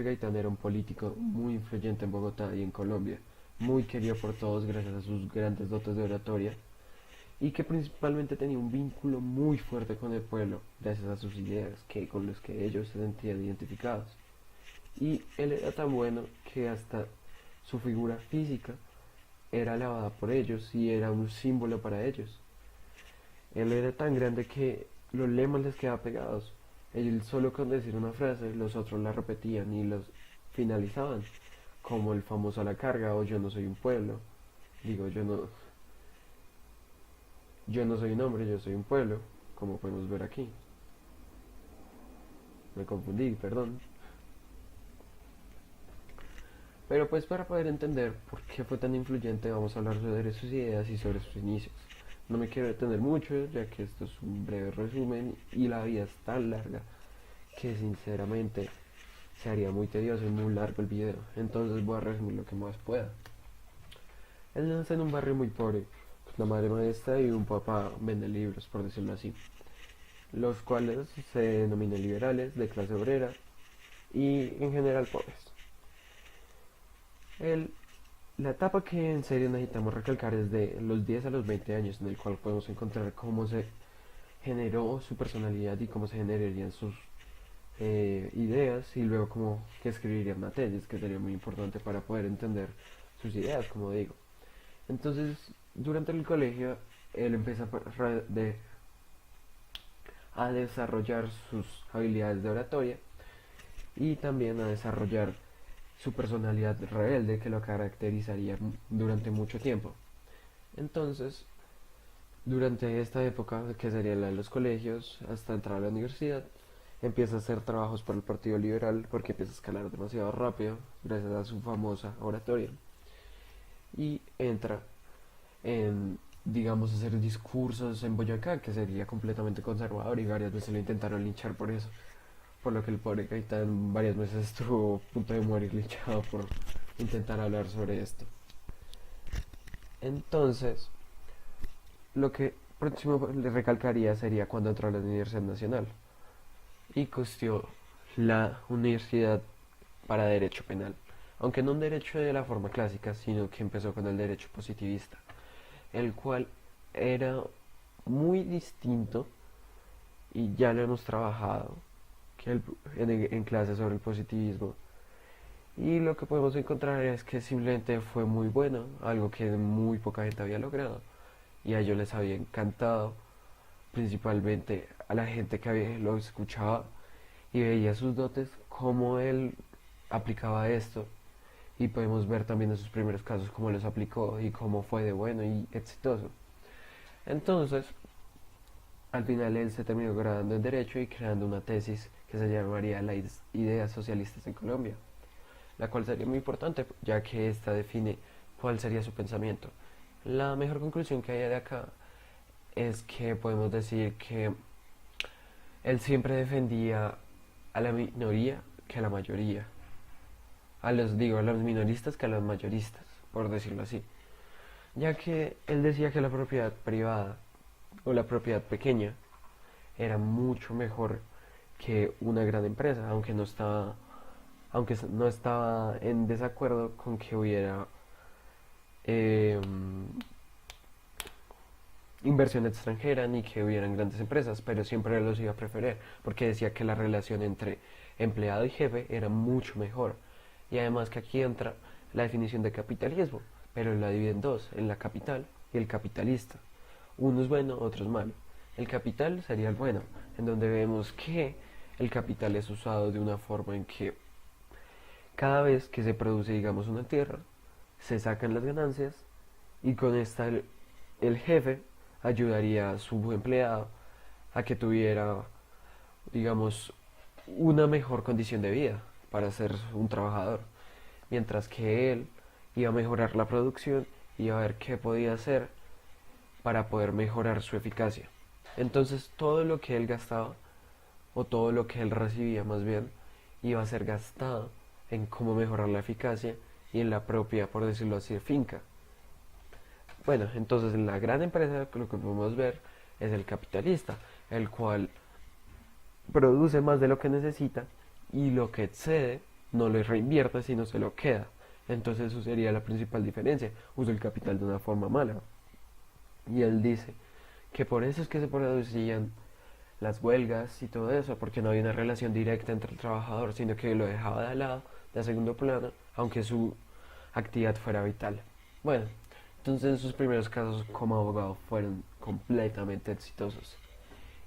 Gaitán era un político muy influyente en Bogotá y en Colombia, muy querido por todos gracias a sus grandes dotes de oratoria y que principalmente tenía un vínculo muy fuerte con el pueblo gracias a sus ideas con los que ellos se sentían identificados. Y él era tan bueno que hasta su figura física era alabada por ellos y era un símbolo para ellos. Él era tan grande que los lemas les quedaban pegados. Él solo con decir una frase, los otros la repetían y los finalizaban, como el famoso a la carga o yo no soy un pueblo. Digo, yo no soy un hombre, yo soy un pueblo, como podemos ver aquí. Me confundí, perdón. Pero pues para poder entender por qué fue tan influyente vamos a hablar sobre sus ideas y sobre sus inicios. No me quiero detener mucho ya que esto es un breve resumen y la vida es tan larga que sinceramente se haría muy tedioso y muy largo el video. Entonces voy a resumir lo que más pueda. Él nace en un barrio muy pobre, con una madre maestra y un papá vende libros, por decirlo así, los cuales se denominan liberales, de clase obrera y en general pobres. Él La etapa que en serio necesitamos recalcar es de los 10 a los 20 años, en el cual podemos encontrar cómo se generó su personalidad y cómo se generarían sus ideas y luego cómo que escribiría una tesis, que sería muy importante para poder entender sus ideas, como digo. Entonces, durante el colegio, él empieza a desarrollar sus habilidades de oratoria y también a desarrollar su personalidad rebelde que lo caracterizaría durante mucho tiempo. Entonces, durante esta época, que sería la de los colegios, hasta entrar a la universidad, empieza a hacer trabajos para el Partido Liberal porque empieza a escalar demasiado rápido gracias a su famosa oratoria y entra en, digamos, hacer discursos en Boyacá, que sería completamente conservador y varias veces lo intentaron linchar por eso, por lo que el pobre Gaitán varias veces estuvo a punto de morir linchado por intentar hablar sobre esto. Entonces, lo que próximo le recalcaría sería cuando entró a la Universidad Nacional y costeó la universidad para derecho penal, aunque no un derecho de la forma clásica, sino que empezó con el derecho positivista, el cual era muy distinto y ya lo hemos trabajado en clases sobre el positivismo. Y lo que podemos encontrar es que simplemente fue muy bueno, algo que muy poca gente había logrado. Y a ellos les había encantado, principalmente a la gente que lo escuchaba y veía sus dotes, cómo él aplicaba esto. Y podemos ver también en sus primeros casos cómo los aplicó y cómo fue de bueno y exitoso. Entonces, al final él se terminó graduando en Derecho y creando una tesis que se llamaría Las ideas socialistas en Colombia, la cual sería muy importante ya que esta define cuál sería su pensamiento. La mejor conclusión que hay de acá es que podemos decir que él siempre defendía a la minoría que a la mayoría, a los minoristas que a los mayoristas, por decirlo así, ya que él decía que la propiedad privada o la propiedad pequeña era mucho mejor que una gran empresa, aunque no estaba en desacuerdo con que hubiera eh, inversión extranjera ni que hubieran grandes empresas, pero siempre los iba a preferir porque decía que la relación entre empleado y jefe era mucho mejor. Y además que aquí entra la definición de capitalismo, pero la divide en dos, en la capital y el capitalista. Uno es bueno, otro es malo. El capital sería el bueno, en donde vemos que el capital es usado de una forma en que cada vez que se produce, digamos, una tierra, se sacan las ganancias y con esta el jefe ayudaría a su empleado a que tuviera, digamos, una mejor condición de vida para ser un trabajador, mientras que él iba a mejorar la producción y iba a ver qué podía hacer para poder mejorar su eficacia. Entonces todo lo que él gastaba, o todo lo que él recibía más bien, iba a ser gastado en cómo mejorar la eficacia y en la propia, por decirlo así, finca. Bueno, entonces en la gran empresa lo que podemos ver es el capitalista, el cual produce más de lo que necesita y lo que excede no lo reinvierte, sino se lo queda. Entonces eso sería la principal diferencia. Usa el capital de una forma mala. Y él dice que por eso es que se producían las huelgas y todo eso, porque no había una relación directa entre el trabajador, sino que lo dejaba de lado, de segundo plano, aunque su actividad fuera vital. Bueno, entonces sus primeros casos como abogado fueron completamente exitosos.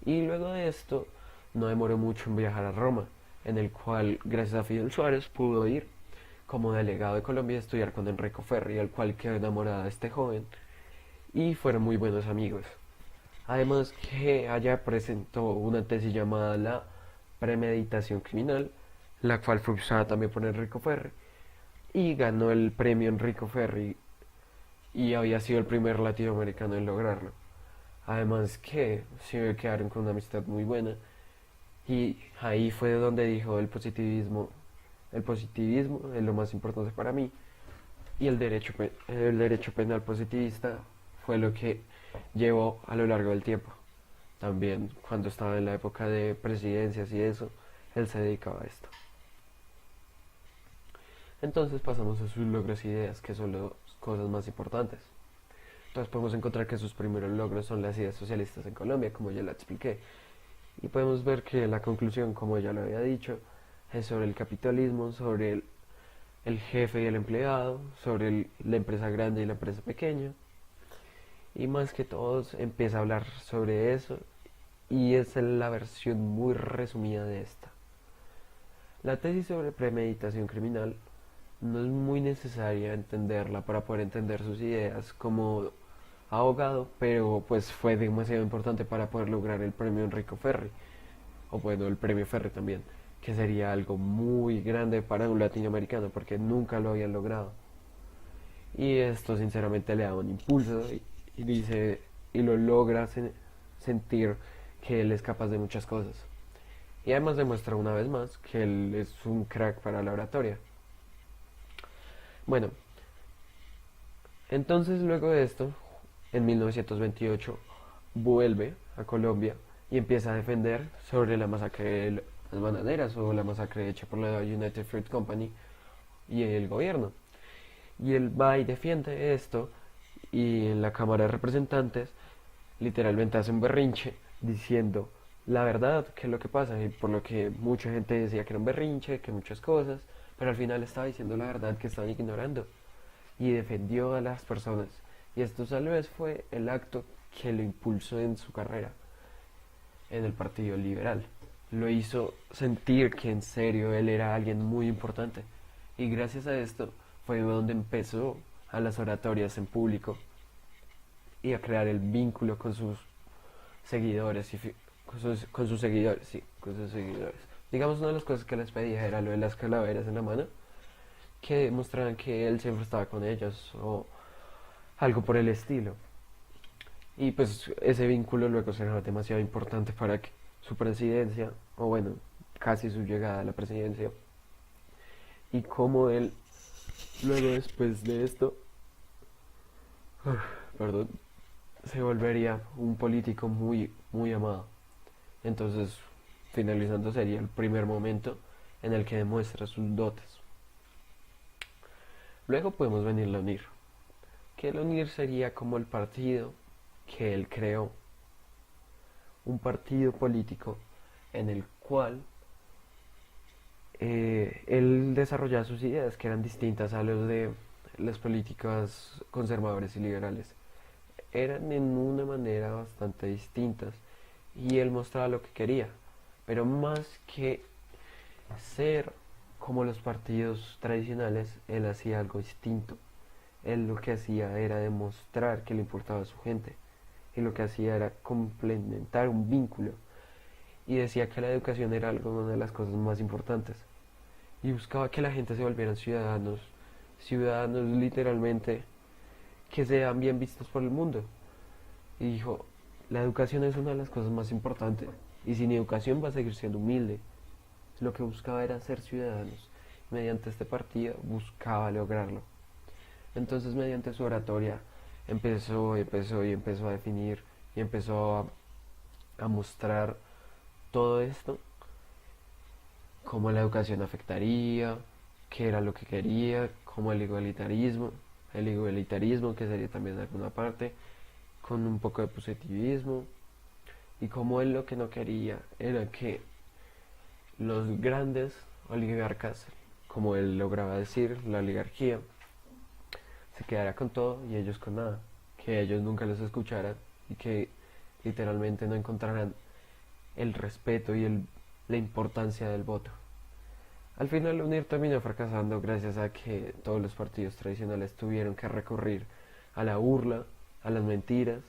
Y luego de esto, no demoró mucho en viajar a Roma, en el cual, gracias a Fidel Suárez, pudo ir como delegado de Colombia a estudiar con Enrico Ferri, al cual quedó enamorada de este joven, y fueron muy buenos amigos. Además que allá presentó una tesis llamada la premeditación criminal, la cual fue usada también por Enrico Ferri, y ganó el premio Enrico Ferri y había sido el primer latinoamericano en lograrlo. Además que se quedaron con una amistad muy buena y ahí fue donde dijo el positivismo es lo más importante para mí y el derecho penal positivista fue lo que llevó a lo largo del tiempo. También cuando estaba en la época de presidencias y eso, él se dedicaba a esto. Entonces pasamos a sus logros e ideas, que son las cosas más importantes. Entonces podemos encontrar que sus primeros logros son las ideas socialistas en Colombia, como ya la expliqué. Y podemos ver que la conclusión, como ya lo había dicho, es sobre el capitalismo, sobre el jefe y el empleado, sobre la empresa grande y la empresa pequeña. Y más que todo empieza a hablar sobre eso y es la versión muy resumida de esta. La tesis sobre premeditación criminal no es muy necesaria entenderla para poder entender sus ideas como abogado, pero pues fue demasiado importante para poder lograr el premio Enrico Ferri, o bueno, el premio Ferri también, que sería algo muy grande para un latinoamericano porque nunca lo habían logrado. Y esto sinceramente le da un impulso y dice y lo logra sentir que él es capaz de muchas cosas. Y además demuestra una vez más que él es un crack para la oratoria. Bueno, entonces luego de esto, en 1928, vuelve a Colombia y empieza a defender sobre la masacre de las bananeras o la masacre hecha por la United Fruit Company y el gobierno. Y él va y defiende esto y en la Cámara de Representantes literalmente hace un berrinche diciendo la verdad, que es lo que pasa, y por lo que mucha gente decía que era un berrinche, que muchas cosas, pero al final estaba diciendo la verdad que estaban ignorando y defendió a las personas. Y esto tal vez fue el acto que lo impulsó en su carrera en el Partido Liberal. Lo hizo sentir que en serio él era alguien muy importante. Y gracias a esto fue donde empezó a las oratorias en público y a crear el vínculo con sus seguidores con sus seguidores, sí, con sus seguidores. Digamos, una de las cosas que les pedía era lo de las calaveras en la mano, que demostraran que él siempre estaba con ellos o algo por el estilo. Y pues ese vínculo luego será demasiado importante para que su presidencia, o bueno, casi su llegada a la presidencia, y cómo él, luego después de esto, perdón, se volvería un político muy, muy amado. Entonces, finalizando sería el primer momento en el que demuestra sus dotes. Luego podemos venirlo a unir, que el unir sería como el partido que él creó, un partido político en el cual él desarrollaba sus ideas que eran distintas a los de las políticas conservadores y liberales. Eran en una manera bastante distintas y él mostraba lo que quería, pero más que ser como los partidos tradicionales, él hacía algo distinto. Él lo que hacía era demostrar que le importaba a su gente y lo que hacía era complementar un vínculo y decía que la educación era algo, una de las cosas más importantes y buscaba que la gente se volvieran ciudadanos, ciudadanos literalmente que sean bien vistos por el mundo. Y dijo, la educación es una de las cosas más importantes y sin educación va a seguir siendo humilde. Lo que buscaba era ser ciudadanos. Mediante este partido buscaba lograrlo. Entonces mediante su oratoria empezó a definir y empezó a mostrar todo esto, cómo la educación afectaría, qué era lo que quería, como el igualitarismo que sería también en alguna parte, con un poco de positivismo, y como él lo que no quería era que los grandes oligarcas, como él lograba decir, la oligarquía, se quedara con todo y ellos con nada, que ellos nunca los escucharan y que literalmente no encontraran el respeto y la importancia del voto. Al final la UNIR terminó fracasando gracias a que todos los partidos tradicionales tuvieron que recurrir a la burla, a las mentiras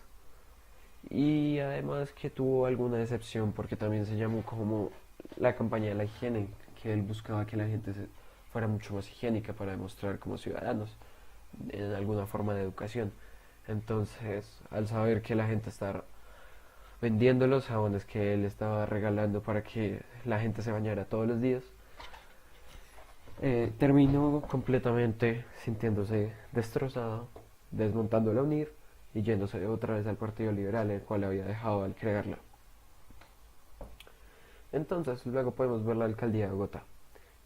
y además que tuvo alguna decepción porque también se llamó como la campaña de la higiene, que él buscaba que la gente fuera mucho más higiénica para demostrar como ciudadanos en alguna forma de educación. Entonces, al saber que la gente estaba vendiendo los jabones que él estaba regalando para que la gente se bañara todos los días, terminó completamente sintiéndose destrozado, desmontando la UNIR y yéndose otra vez al Partido Liberal, el cual había dejado al crearla. Entonces, luego podemos ver la alcaldía de Bogotá,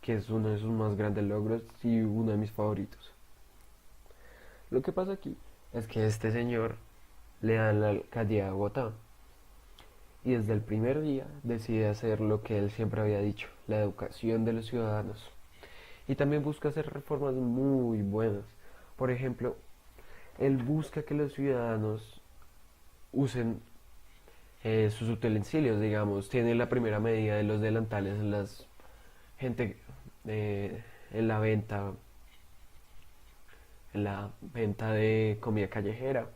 que es uno de sus más grandes logros y uno de mis favoritos. Lo que pasa aquí es que este señor le dan la alcaldía de Bogotá y desde el primer día decide hacer lo que él siempre había dicho, la educación de los ciudadanos. Y también busca hacer reformas muy buenas. Por ejemplo, él busca que los ciudadanos usen sus utensilios, digamos. Tiene la primera medida de los delantales, las gente en la venta de comida callejera,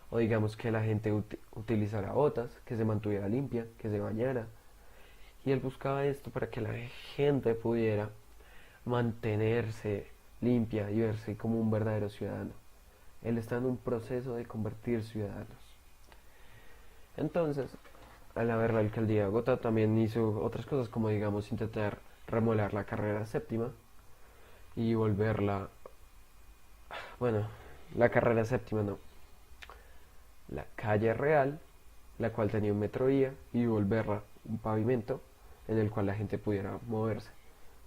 o digamos que la gente utilizara botas, que se mantuviera limpia, que se bañara. Y él buscaba esto para que la gente pudiera mantenerse limpia y verse como un verdadero ciudadano. Él está en un proceso de convertir ciudadanos. Entonces, al haber la alcaldía de Bogotá, también hizo otras cosas como digamos intentar remodelar la carrera séptima y volverla, bueno, la carrera séptima no, la calle real, la cual tenía un metrovía y volverla un pavimento en el cual la gente pudiera moverse.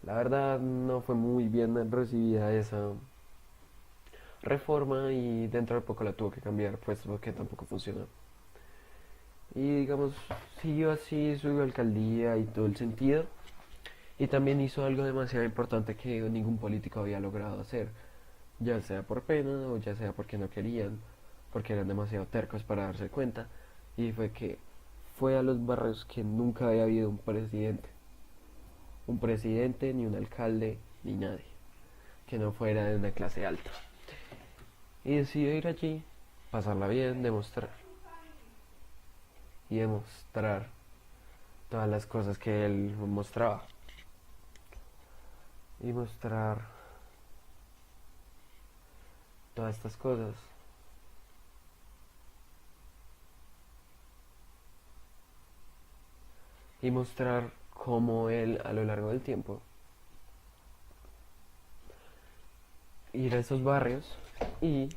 La verdad no fue muy bien recibida esa reforma y dentro de poco la tuvo que cambiar pues porque tampoco funcionó. Y digamos, siguió así su alcaldía y todo el sentido. Y también hizo algo demasiado importante que ningún político había logrado hacer, ya sea por pena o ya sea porque no querían, porque eran demasiado tercos para darse cuenta. Y fue que fue a los barrios que nunca había habido un presidente, ni un alcalde, ni nadie, que no fuera de una clase alta. Y decidió ir allí, pasarla bien, demostrar todas las cosas que él mostraba. Y mostrar todas estas cosas. Y mostrar cómo él a lo largo del tiempo ir a esos barrios y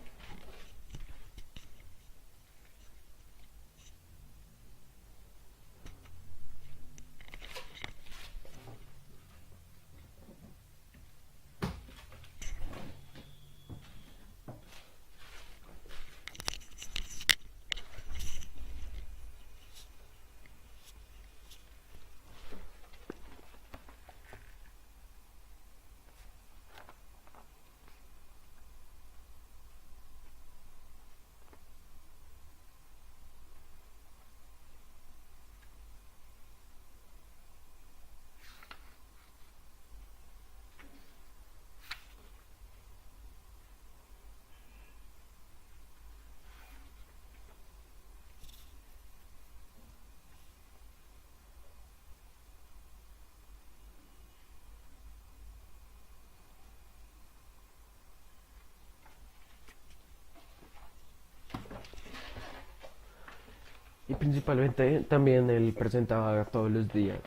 principalmente también él presentaba todos los días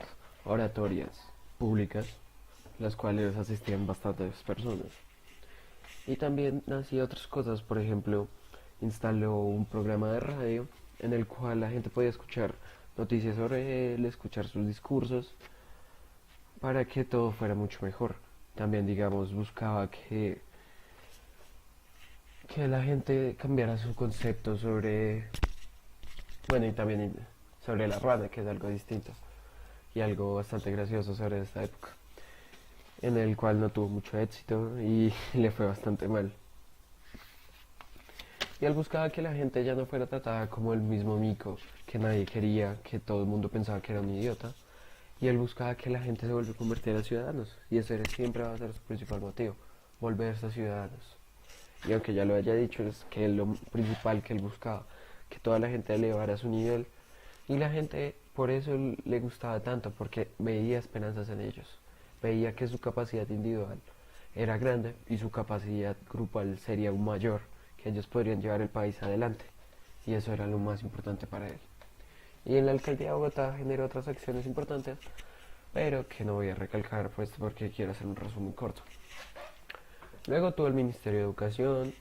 oratorias públicas, las cuales asistían bastantes personas. Y también hacía otras cosas, por ejemplo, instaló un programa de radio en el cual la gente podía escuchar noticias sobre él, escuchar sus discursos, para que todo fuera mucho mejor. También, digamos, buscaba que la gente cambiara su concepto sobre, bueno, y también sobre la rana, que es algo distinto y algo bastante gracioso sobre esta época, en el cual no tuvo mucho éxito y le fue bastante mal. Y él buscaba que la gente ya no fuera tratada como el mismo mico, que nadie quería, que todo el mundo pensaba que era un idiota. Y él buscaba que la gente se vuelva a convertir en ciudadanos. Y ese siempre va a ser su principal motivo, volverse ciudadanos. Y aunque ya lo haya dicho, es que lo principal que él buscaba, que toda la gente elevara a su nivel. Y la gente por eso le gustaba tanto, porque veía esperanzas en ellos. Veía que su capacidad individual era grande y su capacidad grupal sería aún mayor, que ellos podrían llevar el país adelante. Y eso era lo más importante para él. Y en la alcaldía de Bogotá generó otras acciones importantes, pero que no voy a recalcar pues porque quiero hacer un resumen corto. Luego tuvo el Ministerio de Educación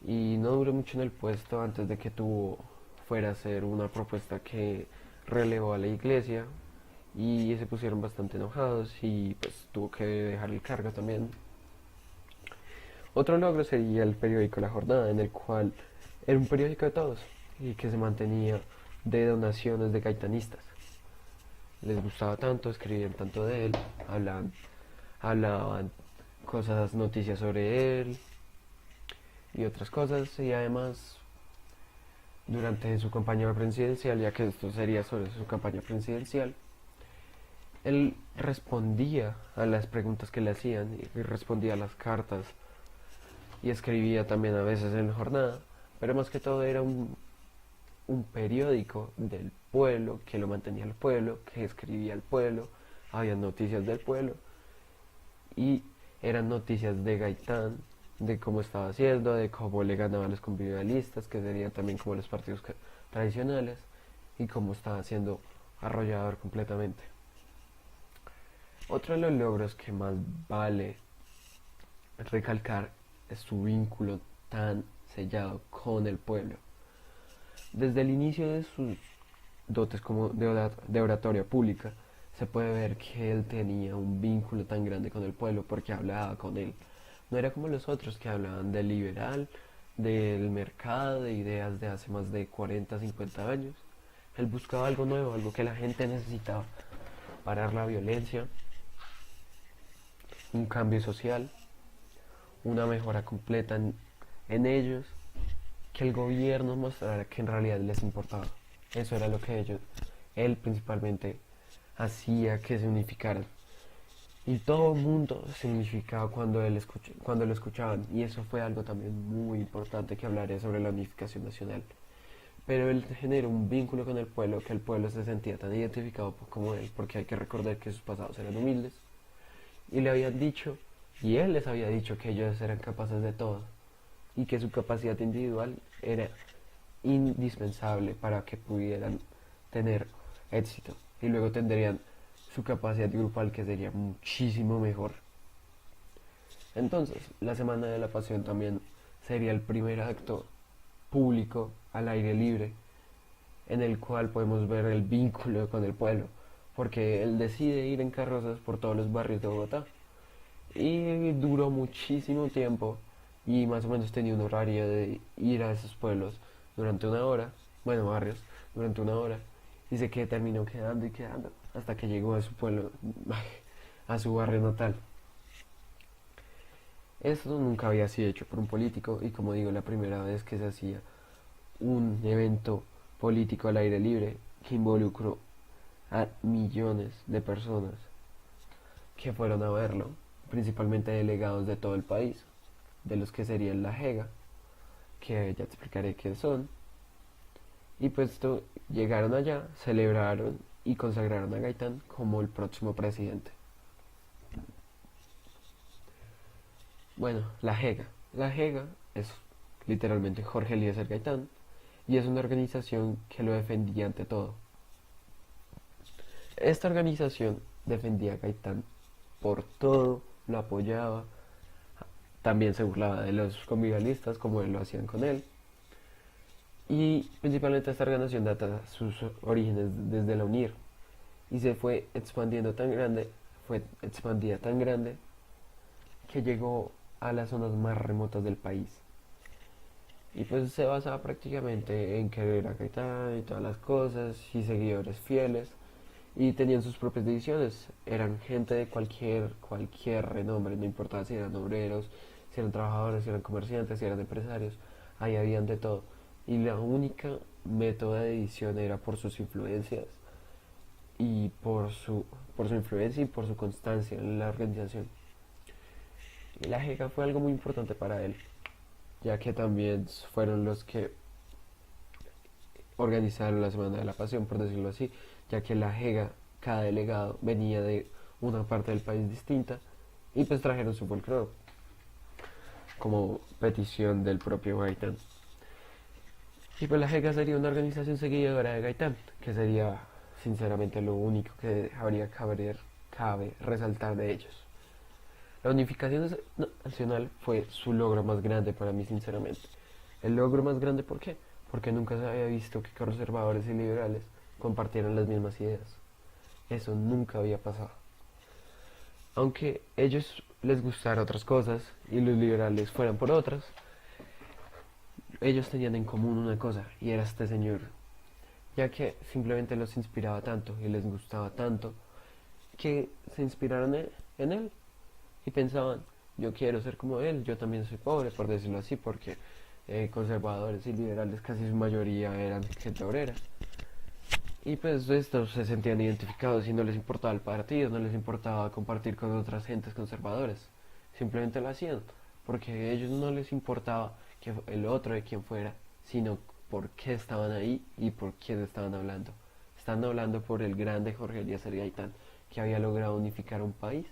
y no duró mucho en el puesto antes de que fuera a hacer una propuesta que relevó a la iglesia y se pusieron bastante enojados y pues tuvo que dejar el cargo también. Otro logro sería el periódico La Jornada, en el cual era un periódico de todos y que se mantenía de donaciones de gaitanistas. Les gustaba tanto, escribían tanto de él, hablaban cosas, noticias sobre él y otras cosas, y además durante su campaña presidencial, ya que esto sería sobre su campaña presidencial, él respondía a las preguntas que le hacían y respondía a las cartas y escribía también a veces en la jornada, pero más que todo era un periódico del pueblo, que lo mantenía el pueblo, que escribía el pueblo, había noticias del pueblo y eran noticias de Gaitán, de cómo estaba haciendo, de cómo le ganaba a los convivialistas, que serían también como los partidos tradicionales, y cómo estaba siendo arrollador completamente. Otro de los logros que más vale recalcar es su vínculo tan sellado con el pueblo. Desde el inicio de sus dotes como de oratoria pública, se puede ver que él tenía un vínculo tan grande con el pueblo porque hablaba con él. No era como los otros que hablaban del liberal, del mercado, de ideas de hace más de 40, 50 años. Él buscaba algo nuevo, algo que la gente necesitaba, parar la violencia, un cambio social, una mejora completa en ellos, que el gobierno mostrara que en realidad les importaba. Eso era lo que él principalmente hacía que se unificaran. Y todo el mundo se unificaba cuando lo escuchaban. Y eso fue algo también muy importante que hablaré sobre la unificación nacional. Pero él generó un vínculo con el pueblo, que el pueblo se sentía tan identificado como él, porque hay que recordar que sus pasados eran humildes. Y le habían dicho, y él les había dicho que ellos eran capaces de todo. Y que su capacidad individual era indispensable para que pudieran tener éxito. Y luego tendrían su capacidad grupal, que sería muchísimo mejor. Entonces, la Semana de la Pasión también sería el primer acto público al aire libre en el cual podemos ver el vínculo con el pueblo, porque él decide ir en carrozas por todos los barrios de Bogotá y duró muchísimo tiempo y más o menos tenía un horario de ir a esos pueblos durante una hora, bueno, barrios, durante una hora, y se que terminó quedando y quedando hasta que llegó a su pueblo, a su barrio natal. Esto nunca había sido hecho por un político y, como digo, la primera vez que se hacía un evento político al aire libre que involucró a millones de personas que fueron a verlo, principalmente delegados de todo el país, de los que serían la JEGA, que ya te explicaré qué son. Y pues llegaron allá, celebraron y consagraron a Gaitán como el próximo presidente. Bueno, la JEGA. La JEGA es literalmente Jorge Eliezer Gaitán y es una organización que lo defendía ante todo. Esta organización defendía a Gaitán por todo, lo apoyaba, también se burlaba de los convivialistas como lo hacían con él. Y principalmente esta organización data sus orígenes desde la UNIR y se fue expandiendo tan grande, fue expandida tan grande que llegó a las zonas más remotas del país. Y pues se basaba prácticamente en querer a Gaitán y todas las cosas y seguidores fieles y tenían sus propias divisiones. Eran gente de cualquier renombre, no importaba si eran obreros, si eran trabajadores, si eran comerciantes, si eran empresarios, ahí habían de todo. Y la única método de división era por sus influencias y por su influencia y por su constancia en la organización. Y la JECA fue algo muy importante para él, ya que también fueron los que organizaron la Semana de la Pasión, por decirlo así, ya que la JEGA, cada delegado venía de una parte del país distinta y pues trajeron su folclore como petición del propio Gaitán. Y pues la JEGA sería una organización seguidora de Gaitán, que sería sinceramente lo único que cabe resaltar de ellos. La unificación nacional fue su logro más grande para mí, sinceramente. El logro más grande, ¿por qué? Porque nunca se había visto que conservadores y liberales compartieran las mismas ideas. Eso nunca había pasado. Aunque ellos les gustara otras cosas y los liberales fueran por otras, ellos tenían en común una cosa, y era este señor, ya que simplemente los inspiraba tanto y les gustaba tanto que se inspiraron en él y pensaban, yo quiero ser como él, yo también soy pobre, por decirlo así, porque conservadores y liberales casi su mayoría eran gente obrera. Y pues estos se sentían identificados y no les importaba el partido, no les importaba compartir con otras gentes conservadores. Simplemente lo hacían, porque a ellos no les importaba que el otro de quien fuera, sino por qué estaban ahí y por quién estaban hablando. Están hablando por el grande Jorge Elías Gaitán, que había logrado unificar un país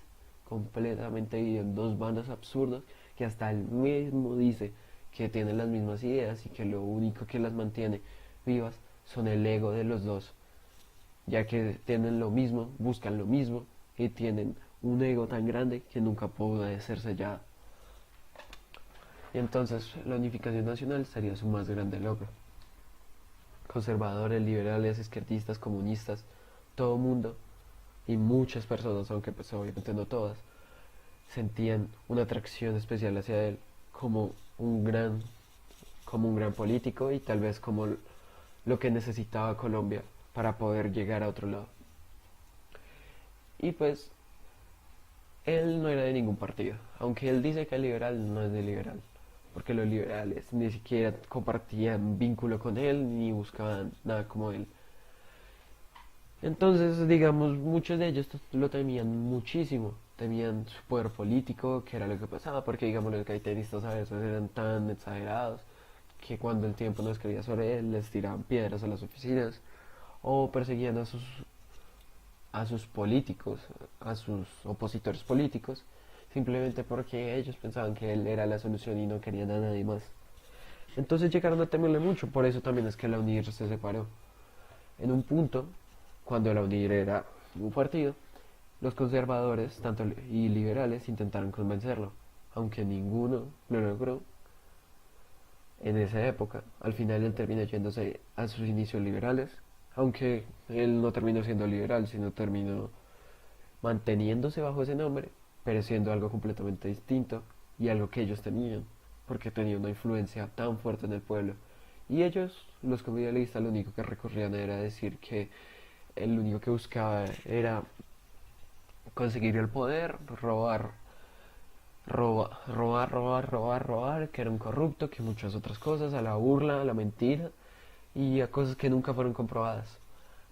completamente dividido en dos bandas absurdas, que hasta él mismo dice que tienen las mismas ideas y que lo único que las mantiene vivas son el ego de los dos, ya que tienen lo mismo, buscan lo mismo y tienen un ego tan grande que nunca puede ser sellado. Y entonces la unificación nacional sería su más grande logro. Conservadores, liberales, izquierdistas, comunistas, todo mundo y muchas personas, aunque pues obviamente no todas, sentían una atracción especial hacia él como un gran, como un gran político y tal vez como lo que necesitaba Colombia para poder llegar a otro lado. Y pues él no era de ningún partido, aunque él dice que es liberal, no es de liberal, porque los liberales ni siquiera compartían vínculo con él ni buscaban nada como él. Entonces, digamos, muchos de ellos lo temían muchísimo, temían su poder político, que era lo que pasaba, porque digamos los gaiteristas a veces eran tan exagerados que cuando el tiempo no escribía sobre él les tiraban piedras a las oficinas o perseguían a sus políticos, a sus opositores políticos, simplemente porque ellos pensaban que él era la solución y no querían a nadie más. Entonces llegaron a temerle mucho, por eso también es que la UNIR se separó. En un punto, cuando la UNIR era un partido, los conservadores tanto y liberales intentaron convencerlo, aunque ninguno lo logró en esa época. Al final él terminó yéndose a sus inicios liberales, aunque él no terminó siendo liberal, sino terminó manteniéndose bajo ese nombre, pero siendo algo completamente distinto y algo que ellos tenían, porque tenía una influencia tan fuerte en el pueblo. Y ellos, los comunalistas, lo único que recorrían era decir que el único que buscaba era conseguir el poder, robar, que era un corrupto, que muchas otras cosas, a la burla, a la mentira y a cosas que nunca fueron comprobadas,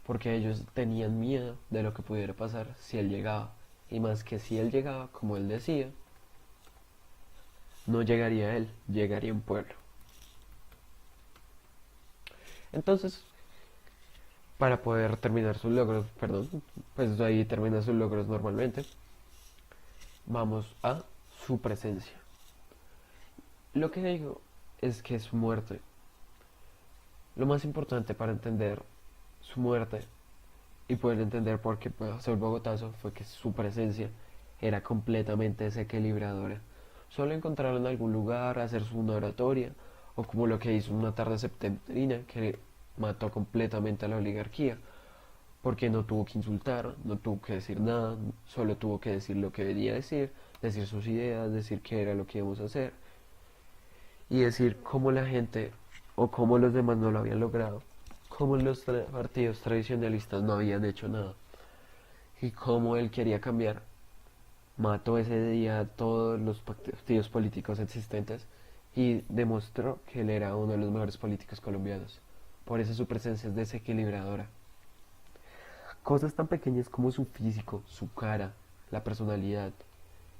porque ellos tenían miedo de lo que pudiera pasar si él llegaba, y más que si él llegaba, como él decía, no llegaría él, llegaría un pueblo. Entonces, para poder terminar sus logros, perdón, pues ahí termina sus logros normalmente, vamos a su presencia. Lo que digo es que su muerte, lo más importante para entender su muerte y poder entender por qué pasó el Bogotazo fue que su presencia era completamente desequilibradora. Solo encontraron en algún lugar hacer una oratoria, o como lo que hizo una tarde septentrina que mató completamente a la oligarquía, porque no tuvo que insultar, no tuvo que decir nada, solo tuvo que decir lo que venía a decir, decir sus ideas, decir qué era lo que íbamos a hacer y decir cómo la gente o cómo los demás no lo habían logrado, cómo los partidos tradicionalistas no habían hecho nada y cómo él quería cambiar. Mató ese día a todos los partidos políticos existentes y demostró que él era uno de los mejores políticos colombianos. Por eso su presencia es desequilibradora. Cosas tan pequeñas como su físico, su cara, la personalidad.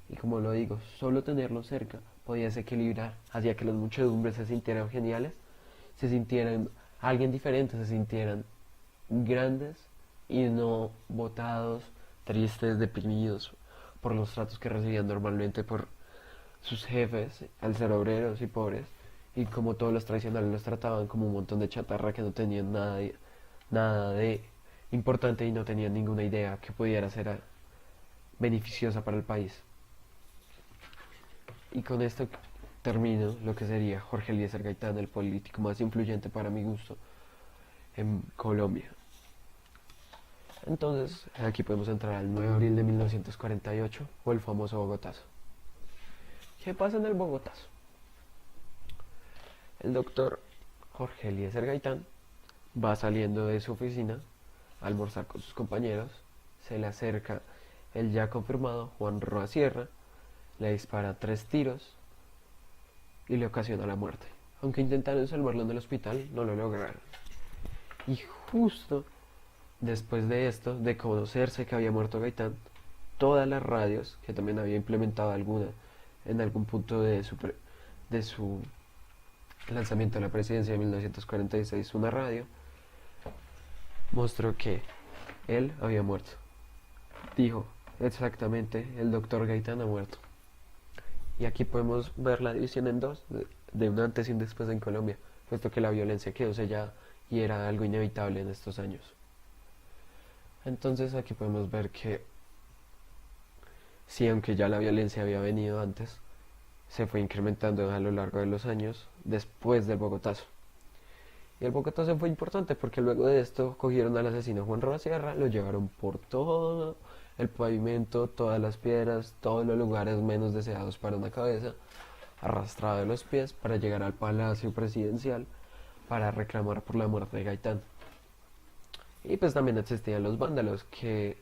Y como lo digo, solo tenerlo cerca podía desequilibrar, hacía que las muchedumbres se sintieran geniales, se sintieran alguien diferente, se sintieran grandes y no botados, tristes, deprimidos por los tratos que recibían normalmente por sus jefes, al ser obreros y pobres, y como todos los tradicionales los trataban como un montón de chatarra que no tenían nada de importante y no tenían ninguna idea que pudiera ser beneficiosa para el país. Y con esto termino lo que sería Jorge Eliezer Gaitán, el político más influyente para mi gusto en Colombia. Entonces, aquí podemos entrar al 9 de abril de 1948 o el famoso Bogotazo. ¿Qué pasa en el Bogotazo? El doctor Jorge Eliezer Gaitán va saliendo de su oficina a almorzar con sus compañeros, se le acerca el ya confirmado Juan Roa Sierra, le dispara 3 tiros y le ocasiona la muerte. Aunque intentaron salvarlo en el hospital, no lo lograron. Y justo después de esto, de conocerse que había muerto Gaitán, todas las radios, que también había implementado alguna en algún punto de su lanzamiento de la presidencia de 1946, una radio, mostró que él había muerto. Dijo exactamente, el doctor Gaitán ha muerto. Y aquí podemos ver la división en dos, de un antes y un después en Colombia, puesto que la violencia quedó sellada y era algo inevitable en estos años. Entonces aquí podemos ver que sí, aunque ya la violencia había venido antes, se fue incrementando a lo largo de los años después del Bogotazo. Y el Bogotazo fue importante porque luego de esto cogieron al asesino Juan Roa Sierra, lo llevaron por todo el pavimento, todas las piedras, todos los lugares menos deseados para una cabeza, arrastrado de los pies para llegar al palacio presidencial para reclamar por la muerte de Gaitán. Y pues también existían los vándalos que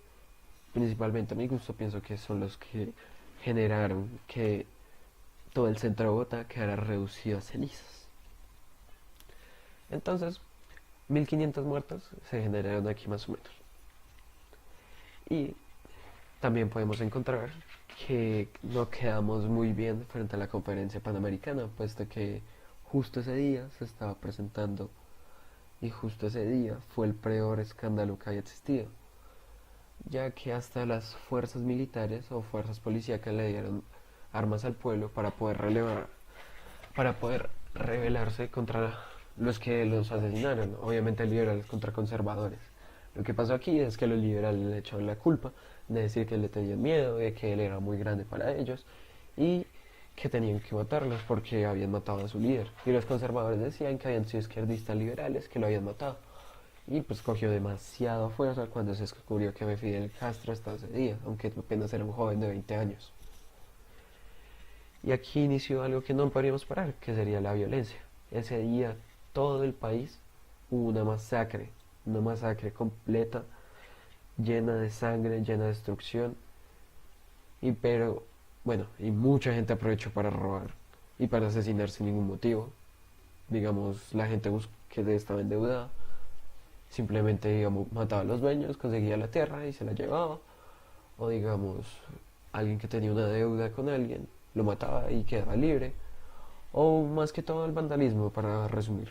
principalmente a mi gusto pienso que son los que generaron que todo el centro de Bogotá quedara reducido a cenizas. Entonces, 1500 muertos se generaron aquí más o menos. Y también podemos encontrar que no quedamos muy bien frente a la conferencia panamericana, puesto que justo ese día se estaba presentando y justo ese día fue el peor escándalo que haya existido, ya que hasta las fuerzas militares o fuerzas policíacas le dieron armas al pueblo para poder rebelarse contra los que los asesinaron, obviamente liberales contra conservadores. Lo que pasó aquí es que los liberales le echaron la culpa de decir que le tenían miedo, de que él era muy grande para ellos y que tenían que matarlos porque habían matado a su líder. Y los conservadores decían que habían sido izquierdistas liberales que lo habían matado. Y pues cogió demasiada fuerza cuando se descubrió que Fidel Castro hasta ese día, aunque apenas era un joven de 20 años. Y aquí inició algo que no podríamos parar, que sería la violencia. Ese día todo el país hubo una masacre completa, llena de sangre, llena de destrucción. Y mucha gente aprovechó para robar y para asesinar sin ningún motivo. Digamos, la gente que estaba endeudada simplemente, digamos, mataba a los dueños, conseguía la tierra y se la llevaba. O digamos, alguien que tenía una deuda con alguien, lo mataba y quedaba libre. O más que todo el vandalismo, para resumir.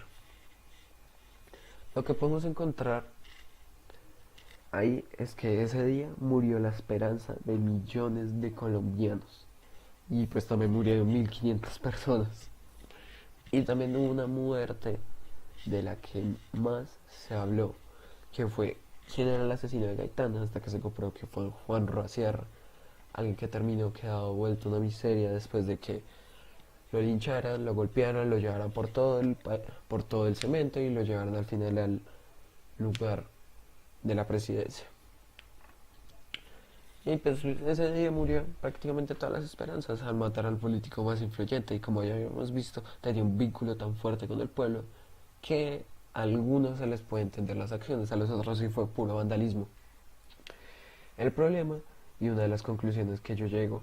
Lo que podemos encontrar ahí es que ese día murió la esperanza de millones de colombianos. Y pues también murieron 1500 personas. Y también hubo una muerte de la que más se habló, que fue quién era el asesino de Gaitán, hasta que se comprobó que fue Juan Roa Sierra, alguien que terminó quedado vuelto una miseria después de que lo lincharan, lo golpearan, lo llevaran por todo el cemento y lo llevaran al final al lugar de la presidencia. Y pues ese día murió prácticamente todas las esperanzas al matar al político más influyente y como ya habíamos visto tenía un vínculo tan fuerte con el pueblo que a algunos se les puede entender las acciones, a los otros sí fue puro vandalismo. El problema y una de las conclusiones que yo llego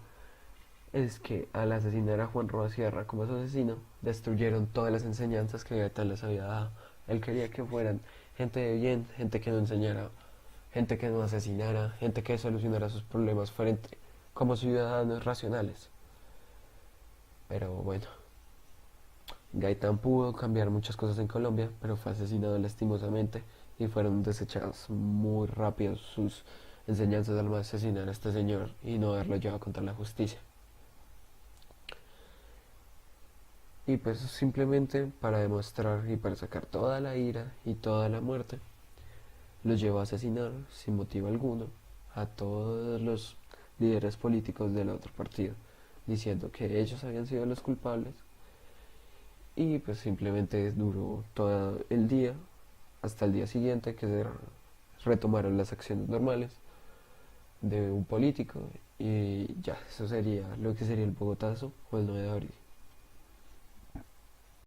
es que al asesinar a Juan Roa Sierra como su asesino, destruyeron todas las enseñanzas que Gaitán les había dado. Él quería que fueran gente de bien, gente que no enseñara, gente que no asesinara, gente que solucionara sus problemas frente como ciudadanos racionales. Pero bueno, Gaitán pudo cambiar muchas cosas en Colombia, pero fue asesinado lastimosamente y fueron desechadas muy rápido sus enseñanzas al asesinar a este señor y no haberlo llevado contra la justicia. Y pues simplemente para demostrar y para sacar toda la ira y toda la muerte, los llevó a asesinar sin motivo alguno a todos los líderes políticos del otro partido, diciendo que ellos habían sido los culpables y pues simplemente duró todo el día hasta el día siguiente que se retomaron las acciones normales de un político y ya, eso sería lo que sería el Bogotazo o el 9 de abril.